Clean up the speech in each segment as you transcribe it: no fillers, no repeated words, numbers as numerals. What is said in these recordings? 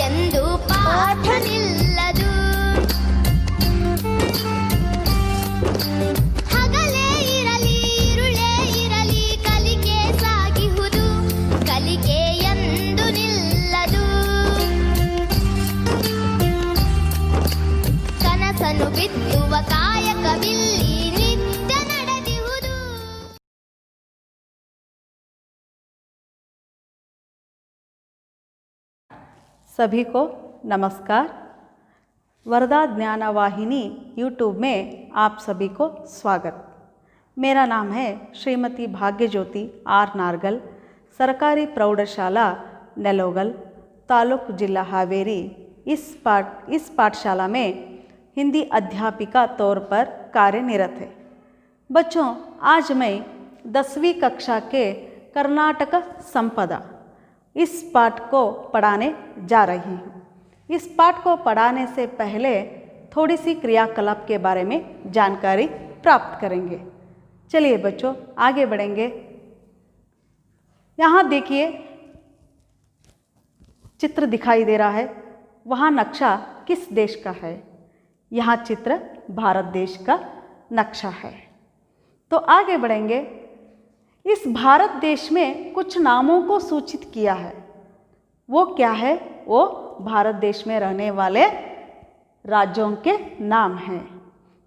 ಎಂದು ಪಾಠ ನಿಲ್ಲದು. ಹಗಲೇ ಇರಲಿ ಇರುಳೇ ಇರಲಿ ಕಲಿಕೆ ಸಾಗಿಹುದು, ಕಲಿಕೆ ಎಂದು ನಿಲ್ಲದು. ಕನಸನ್ನು ಬಿತ್ತುವ ಕಾಯಕವಿಲ್ಲಿ ನಿತ್ಯ ನಡೆದಿಹುದು. सभी को नमस्कार। वरदा ज्ञान वाहिनी यूट्यूब में आप सभी को स्वागत। मेरा नाम है श्रीमती भाग्य ज्योति आर नारगल, सरकारी प्रौढ़शाला नेलोगल, तालुक जिला हावेरी। इस पाठशाला में हिंदी अध्यापिका तौर पर कार्यनिरत है। बच्चों, आज मैं 10वीं कक्षा के कर्नाटक संपदा इस पाठ को पढ़ाने जा रही हूँ। इस पाठ को पढ़ाने से पहले थोड़ी सी क्रियाकलाप के बारे में जानकारी प्राप्त करेंगे। चलिए बच्चों, आगे बढ़ेंगे। यहाँ देखिए चित्र दिखाई दे रहा है, वहाँ नक्शा किस देश का है? यहाँ चित्र भारत देश का नक्शा है। तो आगे बढ़ेंगे। इस भारत देश में कुछ नामों को सूचित किया है। वो क्या है? वो भारत देश में रहने वाले राज्यों के नाम हैं।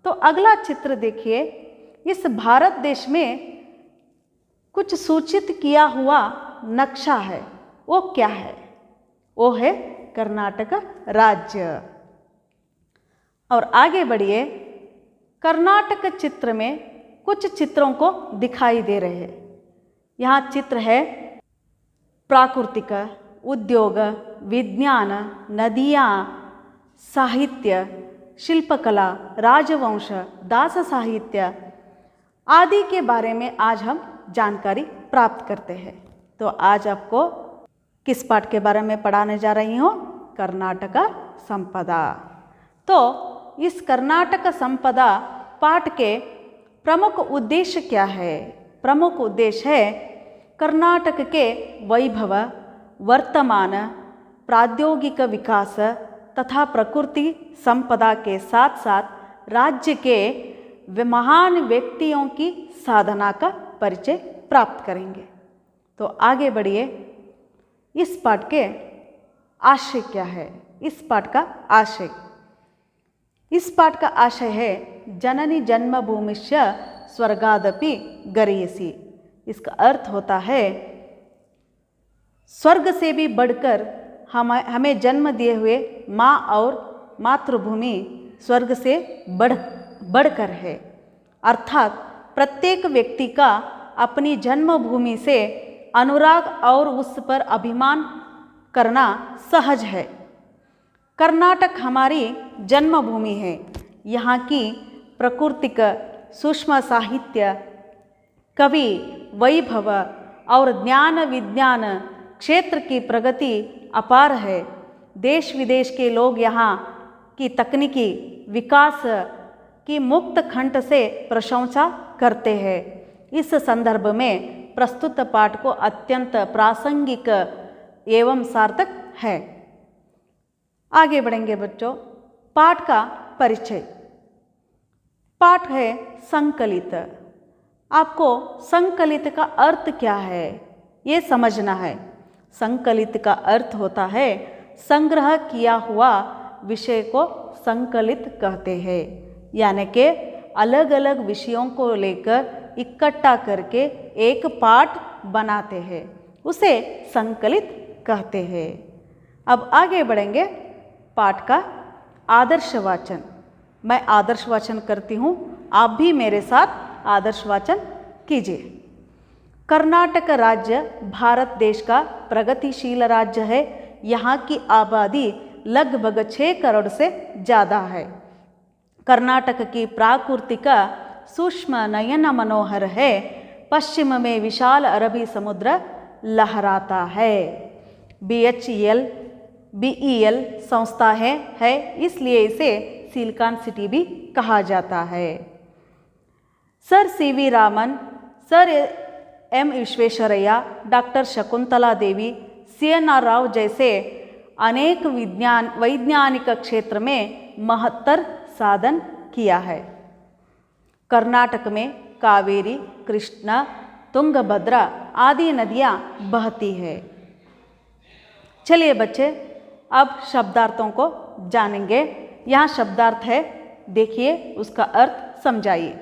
तो अगला चित्र देखिए। इस भारत देश में कुछ सूचित किया हुआ नक्शा है, वो क्या है? वो है कर्नाटक राज्य। और आगे बढ़िए। कर्नाटक चित्र में कुछ चित्रों को दिखाई दे रहे हैं। यहाँ चित्र है प्राकृतिक, उद्योग, विज्ञान, नदियाँ, साहित्य, शिल्पकला, राजवंश, दास साहित्य आदि के बारे में आज हम जानकारी प्राप्त करते हैं। तो आज आपको किस पाठ के बारे में पढ़ाने जा रही हूँ? कर्नाटक संपदा। तो इस कर्नाटक संपदा पाठ के प्रमुख उद्देश्य क्या है? प्रमुख उद्देश्य है कर्नाटक के वैभव, वर्तमान, प्रौद्योगिक विकास तथा प्रकृति संपदा के साथ साथ राज्य के महान व्यक्तियों की साधना का परिचय प्राप्त करेंगे। तो आगे बढ़िए। इस पाठ के आशय क्या है? इस पाठ का आशय है जननी जन्मभूमिश्च स्वर्गादपि गरीयसी। इसका अर्थ होता है स्वर्ग से भी बढ़कर हमें जन्म दिए हुए माँ और मातृभूमि स्वर्ग से बढ़कर है। अर्थात प्रत्येक व्यक्ति का अपनी जन्मभूमि से अनुराग और उस पर अभिमान करना सहज है। कर्नाटक हमारी जन्मभूमि है। यहाँ की प्राकृतिक, सूक्ष्म साहित्य, कवि, वैभव और ज्ञान विज्ञान क्षेत्र की प्रगति अपार है। देश विदेश के लोग यहाँ की तकनीकी विकास की मुक्त कंठ से प्रशंसा करते हैं। इस संदर्भ में प्रस्तुत पाठ को अत्यंत प्रासंगिक एवं सार्थक है। आगे बढ़ेंगे बच्चों। पाठ का परिचय। पाठ है संकलित। आपको संकलित का अर्थ क्या है ये समझना है। संकलित का अर्थ होता है संग्रह किया हुआ विषय को संकलित कहते हैं। यानी कि अलग अलग विषयों को लेकर इकट्ठा करके एक पाठ बनाते हैं, उसे संकलित कहते हैं। अब आगे बढ़ेंगे। पाठ का आदर्श वाचन। मैं आदर्श वाचन करती हूँ, आप भी मेरे साथ आदर्श वाचन कीजिए। कर्नाटक राज्य भारत देश का प्रगतिशील राज्य है। यहाँ की आबादी लगभग 6 करोड़ से ज़्यादा है। कर्नाटक की प्राकृतिक सूक्ष्म नयन मनोहर है। पश्चिम में विशाल अरबी समुद्र लहराता है। BEL संस्था है, इसलिए इसे सिलिकॉन सिटी भी कहा जाता है। Sir CV Raman, sir M Visvesvaraya, doctor Shakuntala Devi, CNR Rao जैसे अनेक वैज्ञानिक क्षेत्र में महत्तर साधन किया है। कर्नाटक में कावेरी, कृष्णा, तुंगभद्रा आदि नदियाँ बहती है। चलिए बच्चे, अब शब्दार्थों को जानेंगे। यहाँ शब्दार्थ है, देखिए उसका अर्थ समझाइए।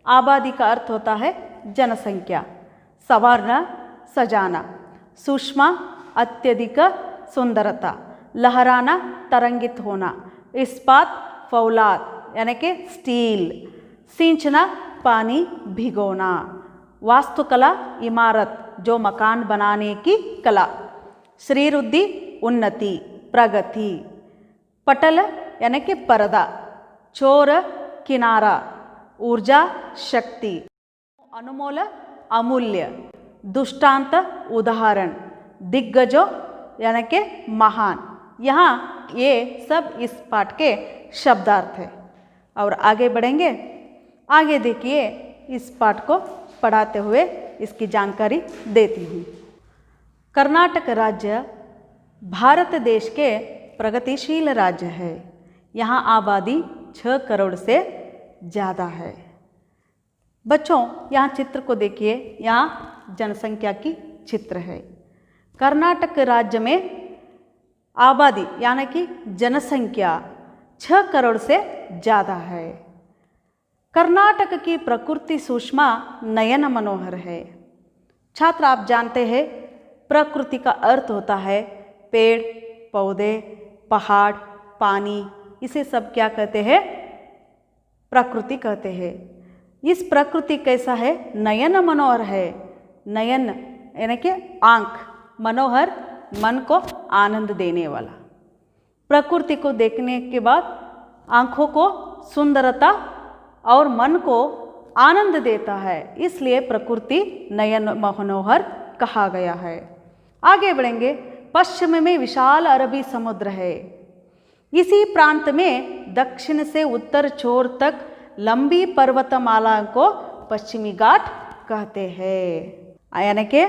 आबादी का अर्थ होता है जनसंख्या, सवारना सजाना, सूक्ष्म अत्यधिक सुंदरता, लहराना तरंगित होना, इस्पात फौलाद यानी कि स्टील, सिंचना पानी भिगोना, वास्तुकला इमारत जो मकान बनाने की कला, श्रीवृद्धि उन्नति प्रगति, पटल यानी कि पर्दा, चोर किनारा ऊर्जा शक्ति, अनुमोल अमूल्य, दुष्टांत उदाहरण, दिग्गजो यानी कि महान। यहाँ ये सब इस पाठ के शब्दार्थ है। और आगे बढ़ेंगे। आगे देखिए, इस पाठ को पढ़ाते हुए इसकी जानकारी देती हूँ। कर्नाटक राज्य भारत देश के प्रगतिशील राज्य है। यहाँ आबादी 6 करोड़ से ज़्यादा है। बच्चों, यहाँ चित्र को देखिए, यहाँ जनसंख्या की चित्र है। कर्नाटक राज्य में आबादी यानी कि जनसंख्या 6 करोड़ से ज़्यादा है। कर्नाटक की प्रकृति सूक्ष्म नयन मनोहर है। छात्र, आप जानते हैं प्रकृति का अर्थ होता है पेड़ पौधे, पहाड़, पानी, इसे सब क्या कहते हैं? प्रकृति कहते हैं। इस प्रकृति कैसा है? नयन मनोहर है। नयन यानी कि आँख, मनोहर मन को आनंद देने वाला। प्रकृति को देखने के बाद आँखों को सुंदरता और मन को आनंद देता है, इसलिए प्रकृति नयन मनोहर कहा गया है। आगे बढ़ेंगे। पश्चिम में विशाल अरबी समुद्र है। इसी प्रांत में दक्षिण से उत्तर छोर तक लंबी पर्वतमाला को पश्चिमी घाट कहते हैं। यानी कि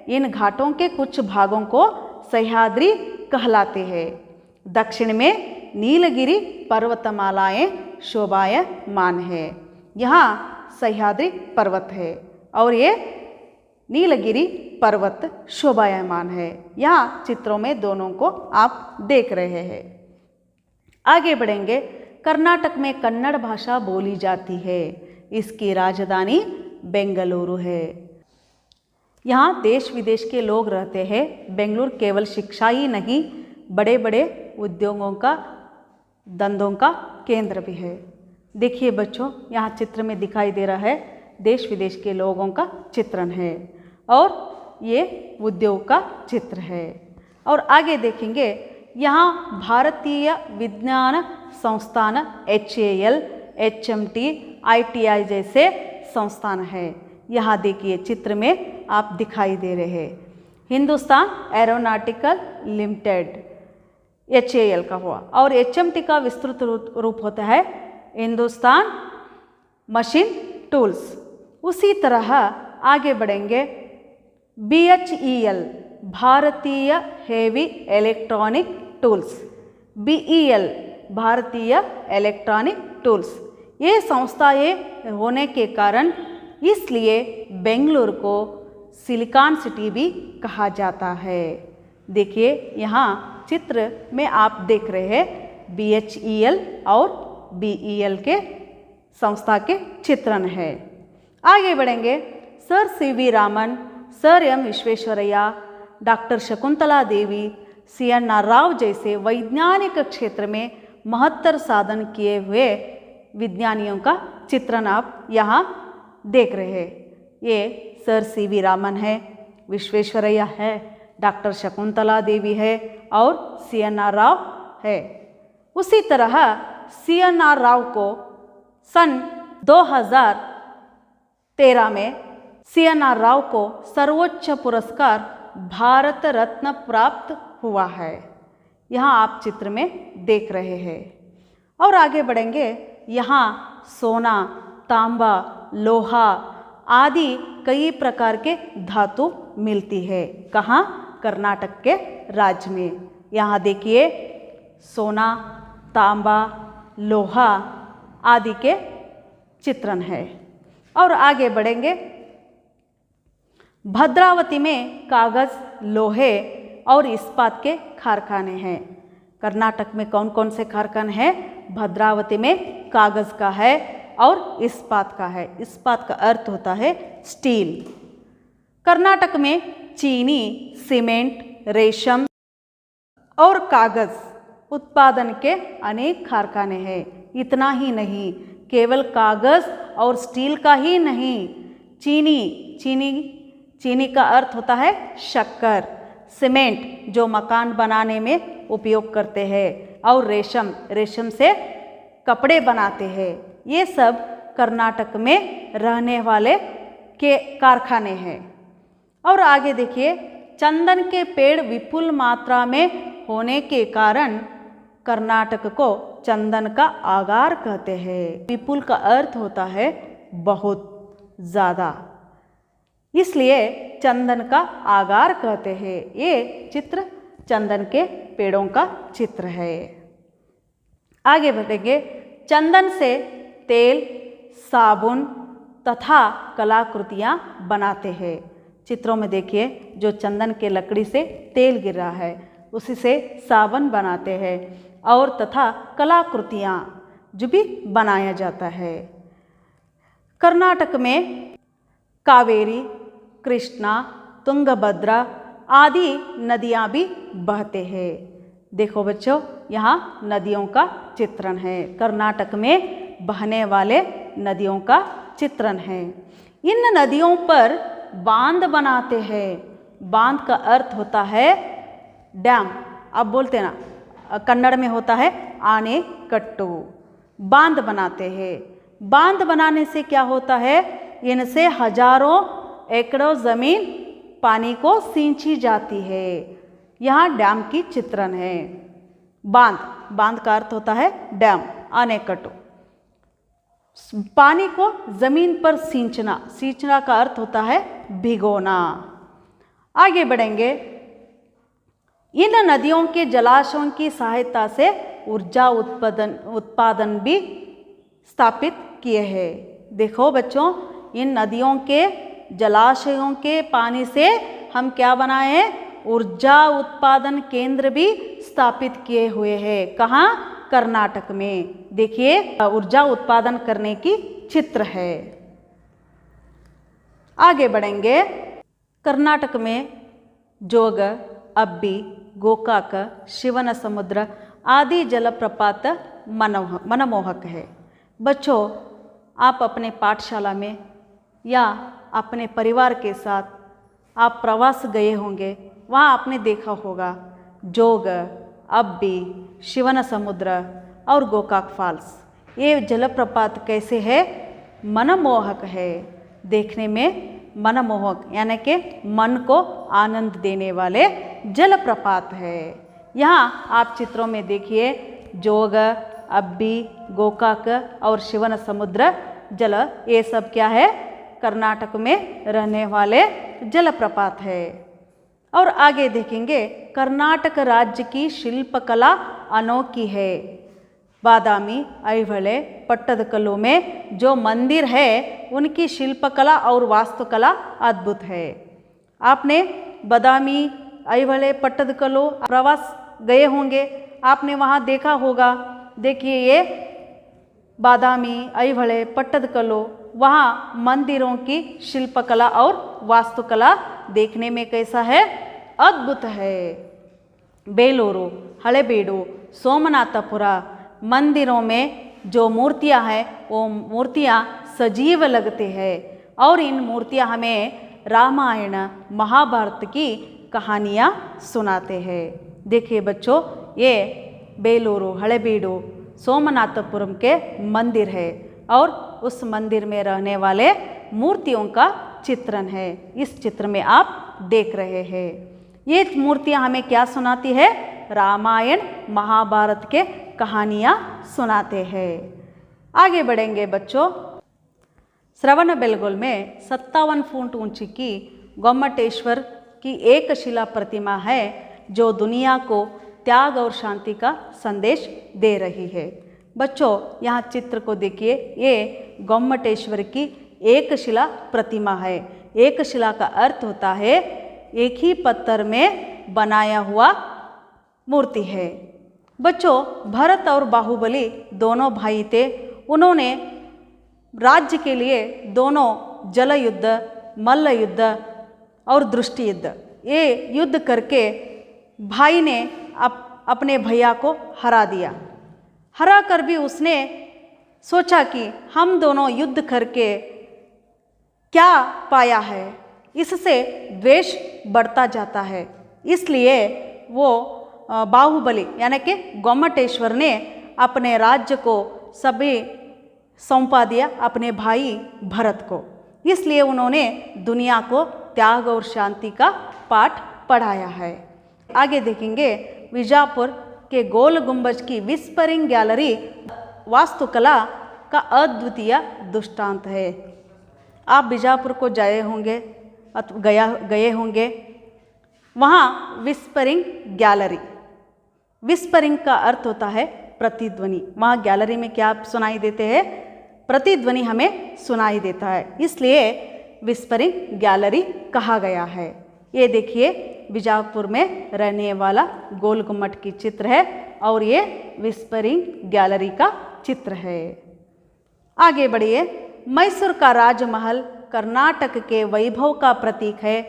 इन घाटों के कुछ भागों को सह्याद्री कहलाते हैं। दक्षिण में नीलगिरी पर्वतमालाएं शोभायमान है। यहाँ सह्याद्री पर्वत है और ये नीलगिरी पर्वत शोभायमान है। यहाँ चित्रों में दोनों को आप देख रहे हैं। आगे बढ़ेंगे। कर्नाटक में कन्नड़ भाषा बोली जाती है। इसकी राजधानी बेंगलुरु है। यहाँ देश विदेश के लोग रहते हैं। बेंगलुरु केवल शिक्षा ही नहीं, बड़े बड़े उद्योगों का, धंधों का केंद्र भी है। देखिए बच्चों, यहाँ चित्र में दिखाई दे रहा है देश विदेश के लोगों का चित्रण है और ये उद्योग का चित्र है। और आगे देखेंगे, यहाँ भारतीय विज्ञान संस्थान HAL, HMT, ITI जैसे संस्थान है। यहाँ देखिए चित्र में आप दिखाई दे रहे हैं। हिंदुस्तान एरोनॉटिकल लिमिटेड HAL का हुआ और HMT का विस्तृत रूप होता है हिंदुस्तान मशीन टूल्स। उसी तरह आगे बढ़ेंगे। BHEL भारतीय हेवी इलेक्ट्रॉनिक टूल्स, BEL भारतीय इलेक्ट्रॉनिक टूल्स। ये संस्थाएं होने के कारण इसलिए बेंगलुरु को सिलिकॉन सिटी भी कहा जाता है। देखिए यहाँ चित्र में आप देख रहे हैं BHEL और BEL के संस्था के चित्रण है। आगे बढ़ेंगे। Sir CV Raman, sir M Visvesvaraya, doctor Shakuntala Devi, CNR Rao जैसे वैज्ञानिक क्षेत्र में महत्तर साधन किए हुए विज्ञानियों का चित्रण आप यहाँ देख रहे हैं। ये सर CV रामन है, विश्वेश्वरैया है, डॉक्टर शकुंतला देवी है और CNR राव है। उसी तरह CNR राव को सन 2013 में CNR राव को सर्वोच्च पुरस्कार भारत रत्न प्राप्त हुआ है। यहाँ आप चित्र में देख रहे हैं। और आगे बढ़ेंगे। यहाँ सोना, तांबा, लोहा आदि कई प्रकार के धातु मिलती है। कहाँ? कर्नाटक के राज्य में। यहाँ देखिए सोना, तांबा, लोहा आदि के चित्रण है। और आगे बढ़ेंगे। भद्रावती में कागज, लोहे और इस्पात के कारखाने हैं। कर्नाटक में कौन कौन से कारखाने हैं? भद्रावती में कागज का है और इस्पात का है। इस्पात का अर्थ होता है स्टील। कर्नाटक में चीनी, सीमेंट, रेशम और कागज उत्पादन के अनेक कारखाने हैं। इतना ही नहीं, केवल कागज और स्टील का ही नहीं, चीनी का अर्थ होता है शक्कर, सीमेंट जो मकान बनाने में उपयोग करते हैं, और रेशम से कपड़े बनाते हैं। ये सब कर्नाटक में रहने वाले के कारखाने हैं। और आगे देखिए, चंदन के पेड़ विपुल मात्रा में होने के कारण कर्नाटक को चंदन का आगार कहते हैं। विपुल का अर्थ होता है बहुत ज़्यादा, इसलिए चंदन का आगार कहते हैं। ये चित्र चंदन के पेड़ों का चित्र है। आगे बढ़ेंगे। चंदन से तेल, साबुन तथा कलाकृतियाँ बनाते हैं। चित्रों में देखिए, जो चंदन के लकड़ी से तेल गिर रहा है उसी से साबुन बनाते हैं, और तथा कलाकृतियाँ जो भी बनाया जाता है। कर्नाटक में कावेरी, कृष्णा, तुंगभद्रा आदि नदियाँ भी बहते हैं। देखो बच्चों, यहाँ नदियों का चित्रण है। कर्नाटक में बहने वाले नदियों का चित्रण है। इन नदियों पर बांध बनाते हैं। बांध का अर्थ होता है डैम। अब बोलते ना, कन्नड़ में होता है आने कट्टू। बांध बनाते हैं। बांध बनाने से क्या होता है? इनसे हजारों एकड़ों जमीन पानी को सींची जाती है। यहाँ डैम की चित्रण है। बांध का अर्थ होता है डैम, अनेकट्टू। पानी को जमीन पर सींचना का अर्थ होता है भिगोना। आगे बढ़ेंगे। इन नदियों के जलाशयों की सहायता से ऊर्जा उत्पादन भी स्थापित किए हैं। देखो बच्चों, इन नदियों के जलाशयों के पानी से हम क्या बनाए हैं? ऊर्जा उत्पादन केंद्र भी स्थापित किए हुए हैं। कहाँ? कर्नाटक में। देखिए, ऊर्जा उत्पादन करने की चित्र है। आगे बढ़ेंगे। कर्नाटक में जोग, अब्बी, गोकाक, शिवनसमुद्र आदि जलप्रपात मनमोहक है। बच्चों, आप अपने पाठशाला में या अपने परिवार के साथ आप प्रवास गए होंगे, वहाँ आपने देखा होगा जोग, अब्बी, शिवनसमुद्र और गोकाक फॉल्स। ये जलप्रपात कैसे है? मनमोहक है। देखने में मनमोहक यानी कि मन को आनंद देने वाले जलप्रपात है। यहाँ आप चित्रों में देखिए, जोग, अब्बी, गोकाक और शिवनसमुद्र जल, ये सब क्या है? कर्नाटक में रहने वाले जलप्रपात है। और आगे देखेंगे, कर्नाटक राज्य की शिल्पकला अनोखी है। बादामी, ऐहोळे, पट्टदकल्लू में जो मंदिर है उनकी शिल्पकला और वास्तुकला अद्भुत है। आपने बादामी, ऐहोळे, पट्टदकल्लू प्रवास गए होंगे, आपने वहाँ देखा होगा। देखिए, ये बादामी, ऐहोळे, पट्टदकल्लू, वहाँ मंदिरों की शिल्पकला और वास्तुकला देखने में कैसा है? अद्भुत है। बेलूरू, हलेबीडु, सोमनाथपुर मंदिरों में जो मूर्तियाँ हैं वो मूर्तियाँ सजीव लगते हैं, और इन मूर्तियाँ हमें रामायण, महाभारत की कहानियाँ सुनाते हैं। देखिए बच्चों, ये बेलूरू, हलेबीडु, सोमनाथपुरम के मंदिर है, और उस मंदिर में रहने वाले मूर्तियों का चित्रण है। इस चित्र में आप देख रहे हैं। ये मूर्तियाँ हमें क्या सुनाती है? रामायण, महाभारत के कहानियाँ सुनाते हैं। आगे बढ़ेंगे बच्चों। श्रवणबेलगोल में 57 फुट ऊंची की गोमटेश्वर की एक शिला प्रतिमा है, जो दुनिया को त्याग और शांति का संदेश दे रही है। बच्चों यहाँ चित्र को देखिए, ये गोमटेश्वर की एक शिला प्रतिमा है। एक शिला का अर्थ होता है एक ही पत्थर में बनाया हुआ मूर्ति है। बच्चों भरत और बाहुबली दोनों भाई थे। उन्होंने राज्य के लिए दोनों जल युद्ध, मल्ल युद्ध और दृष्टि युद्ध, ये युद्ध करके भाई ने अपने भैया को हरा दिया। हरा कर भी उसने सोचा कि हम दोनों युद्ध करके क्या पाया है, इससे द्वेष बढ़ता जाता है। इसलिए वो बाहुबली यानी कि गोमटेश्वर ने अपने राज्य को सभी सौंपा दिया अपने भाई भरत को। इसलिए उन्होंने दुनिया को त्याग और शांति का पाठ पढ़ाया है। आगे देखेंगे, बीजापुर के गोल गुंबज की विस्परिंग गैलरी वास्तुकला का अद्वितीय दृष्टांत है। आप बीजापुर को जाए होंगे, गए होंगे। वहाँ विस्परिंग गैलरी, विस्परिंग का अर्थ होता है प्रतिध्वनि। वहाँ गैलरी में क्या सुनाई देते हैं? प्रतिध्वनि हमें सुनाई देता है, इसलिए विस्परिंग गैलरी कहा गया है। ये देखिए बीजापुर में रहने वाला गोल गुम्मट की चित्र है और ये विस्परिंग गैलरी का चित्र है। आगे बढ़िए, मैसूर का राजमहल कर्नाटक के वैभव का प्रतीक है।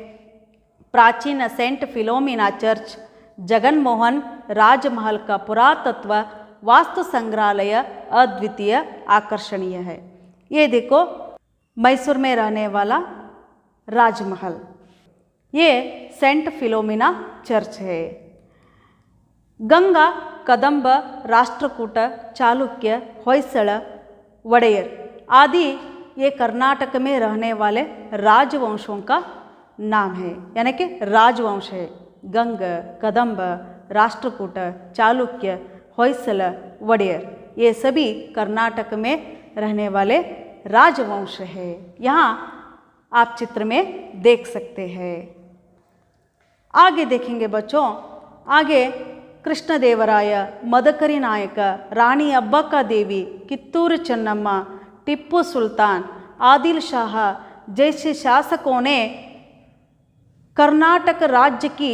प्राचीन Saint Philomena church, Jagan Mohan राजमहल का पुरातत्व वास्तु संग्रहालय अद्वितीय आकर्षणीय है। ये देखो मैसूर में रहने वाला राजमहल, ये सेंट फिलोमिना चर्च है। गंगा, कदंब, राष्ट्रकूट, चालुक्य, होयसळ, वडेयर आदि ये कर्नाटक में रहने वाले राजवंशों का नाम है, यानी कि राजवंश है। गंग, कदंब, राष्ट्रकूट, चालुक्य, होयसळ, वडेयर ये सभी कर्नाटक में रहने वाले राजवंश है। यहाँ आप चित्र में देख सकते हैं। आगे देखेंगे बच्चों, आगे कृष्णदेवराय, मदकरी नायक, रानी अब्बक्का देवी, कित्तूर चन्नम्मा, टिप्पू सुल्तान, आदिल शाह जैसे शासकों ने कर्नाटक राज्य की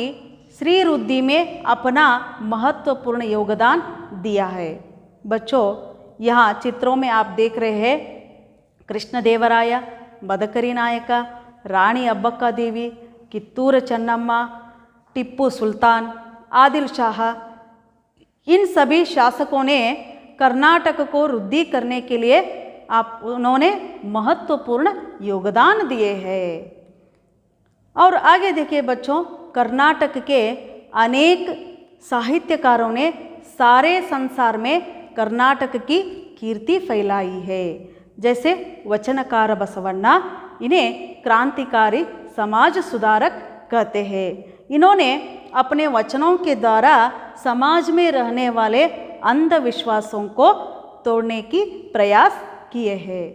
श्रीवृद्धि में अपना महत्वपूर्ण योगदान दिया है। बच्चों यहाँ चित्रों में आप देख रहे हैं कृष्णदेवराय, मदकरी नायक, रानी अब्बक्का देवी, कित्तूर चन्नम्मा, टिप्पू सुल्तान, आदिल शाह, इन सभी शासकों ने कर्नाटक को वृद्धि करने के लिए उन्होंने महत्वपूर्ण योगदान दिए हैं। और आगे देखिए बच्चों, कर्नाटक के अनेक साहित्यकारों ने सारे संसार में कर्नाटक की कीर्ति फैलाई है। जैसे वचनकार बसवण्णा, इन्हें क्रांतिकारी समाज सुधारक कहते हैं। इन्होंने अपने वचनों के द्वारा समाज में रहने वाले अंधविश्वासों को तोड़ने की प्रयास किए हैं।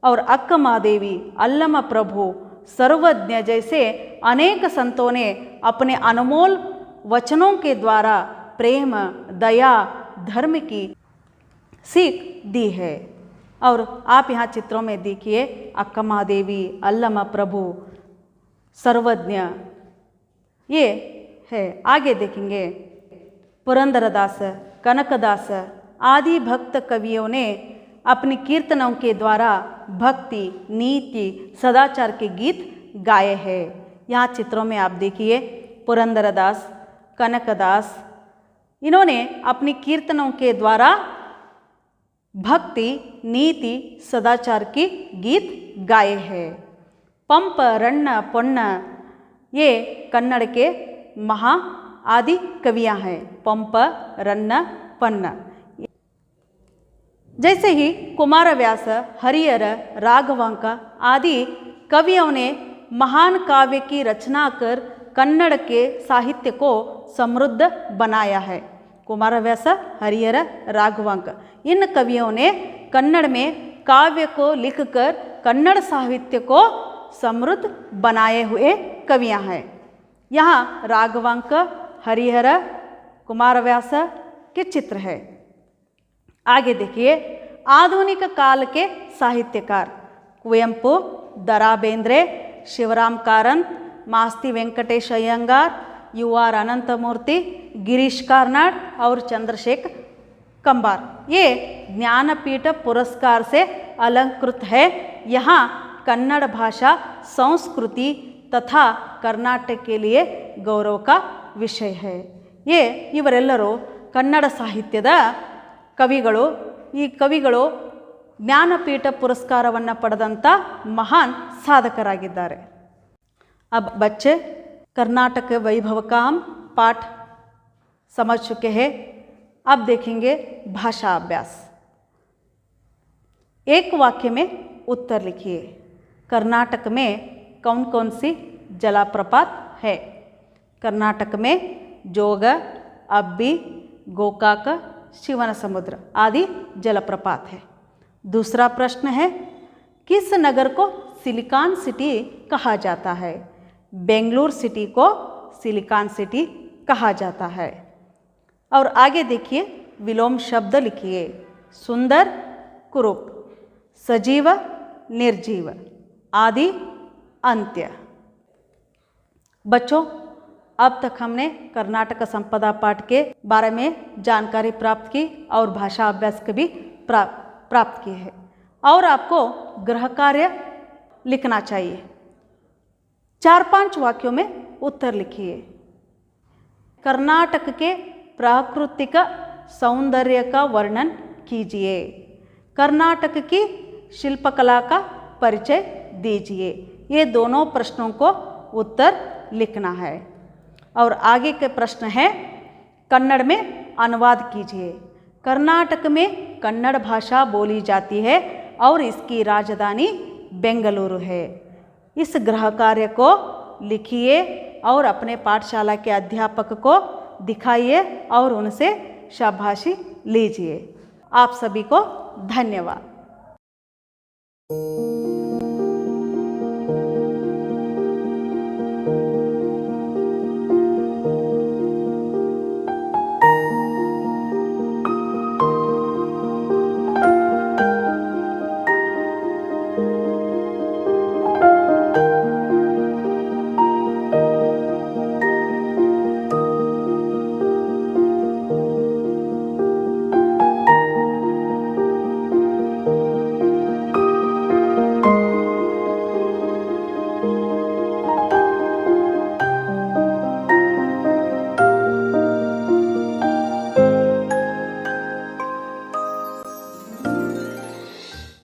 और अक्कमादेवी, अल्लम प्रभु, सर्वज्ञ जैसे अनेक संतों ने अपने अनमोल वचनों के द्वारा प्रेम, दया, धर्म की सीख दी है। और आप यहाँ चित्रों में देखिए अक्कमादेवी, अल्लम प्रभु, सर्वज्ञ ये है। आगे देखेंगे पुरंदरदास, कनकदास आदि भक्त कवियों ने अपनी कीर्तनों के द्वारा भक्ति, नीति, सदाचार के गीत गाए हैं। यहाँ चित्रों में आप देखिए पुरंदरदास, कनकदास, इन्होंने अपनी कीर्तनों के द्वारा भक्ति, नीति, सदाचार के गीत गाए हैं। पंप, रन्न, पोन्न ये कन्नड़ के महा आदि कवियाँ हैं। पंप, रन्न, पन्न। जैसे ही कुमारव्यास, हरिहर, राघवांक आदि कवियों ने महान काव्य की रचना कर कन्नड़ के साहित्य को समृद्ध बनाया है। कुमारव्यास, हरिहर, राघवांक इन कवियों ने कन्नड़ में काव्य को लिखकर कन्नड़ साहित्य को समृद्ध बनाए हुए कवियाँ हैं। यहाँ राघवांक, हरिहर, कुमारव्यास के चित्र है। आगे देखिए, आधुनिक काल के साहित्यकार कुवेंपु, दरा बेंद्रे, शिवराम कारंत, मास्ती वेंकटेश अयंगार, UR अनंतमूर्ति, गिरीश कार्नाड और चंद्रशेखर कंबार, ये ज्ञानपीठ पुरस्कार से अलंकृत है। यहाँ कन्नड़ भाषा, संस्कृति तथा कर्नाटक के लिए गौरव का विषय है। ये ಇವರೆಲ್ಲರೂ ಕನ್ನಡ ಸಾಹಿತ್ಯದ ಕವಿಗಳು। ಈ ಕವಿಗಳು ಜ್ಞಾನಪೀಠ ಪುರಸ್ಕಾರವನ್ನು ಪಡೆದಂಥ ಮಹಾನ್ ಸಾಧಕರಾಗಿದ್ದಾರೆ। अब बच्चे कर्नाटक वैभव का हम पाठ समझ चुके हैं। अब देखेंगे भाषा अभ्यास। एक वाक्य में उत्तर लिखिए। कर्नाटक में कौन कौन सी जलप्रपात है? कर्नाटक में जोग, अब्बी, गोकाक, शिवनसमुद्र आदि जलप्रपात है। दूसरा प्रश्न है, किस नगर को सिलिकॉन सिटी कहा जाता है? बेंगलुरु सिटी को सिलिकॉन सिटी कहा जाता है। और आगे देखिए, विलोम शब्द लिखिए। सुंदर, कुरूप, सजीव, निर्जीव, आदि, अंत्य। बच्चों, अब तक हमने कर्नाटक संपदा पाठ के बारे में जानकारी प्राप्त की और भाषा अभ्यास के भी प्राप्त की है। और आपको गृह कार्य लिखना चाहिए। 4-5 वाक्यों में उत्तर लिखिए। कर्नाटक के प्राकृतिक सौंदर्य का वर्णन कीजिए। कर्नाटक की शिल्पकला का परिचय दीजिए। ये दोनों प्रश्नों को उत्तर लिखना है। और आगे के प्रश्न है, कन्नड़ में अनुवाद कीजिए। कर्नाटक में कन्नड़ भाषा बोली जाती है और इसकी राजधानी बेंगलुरु है। इस गृह कार्य को लिखिए और अपने पाठशाला के अध्यापक को दिखाइए और उनसे शाबाशी लीजिए। आप सभी को धन्यवाद।